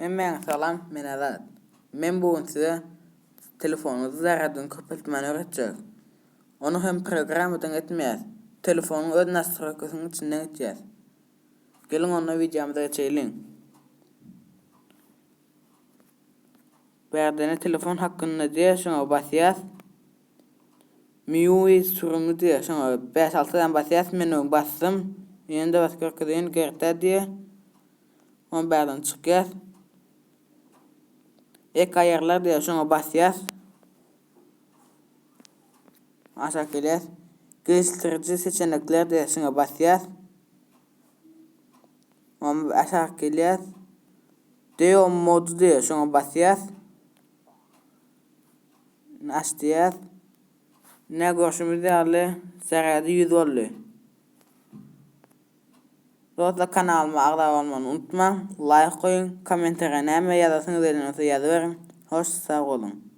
Men salam, men Azat. Men bugün size telefonunuzu zərərdən köpeltməni öğreteceğiz. Onu hem programdan etmeyez. Telefonun öz nastroykasının içinden edeceğiz. Gelin onu videomuza geçelim. Berdene telefon hakkında diye şuna basıyaz. MIUI sürümü diye şuna 5-6'dan basıyaz. Menü bastım. Yine de başka kızın gerçekten diye. Onu berden çıkıyaz. Ek ayarlar diye şuna basıyaz. Aşağı geliyaz. Geliştirici seçenekler diye şuna basıyaz. Onu aşağı geliyaz. Deo modu diye şuna basıyaz. Açdıyaz. Ne görüşümüz değerli. Zərəri 100 oldu. Dostlar kanalıma abone olmayı unutma. Like koyun. Komentara ne yazasınız elinize yazıverin. Hoş sağ olun.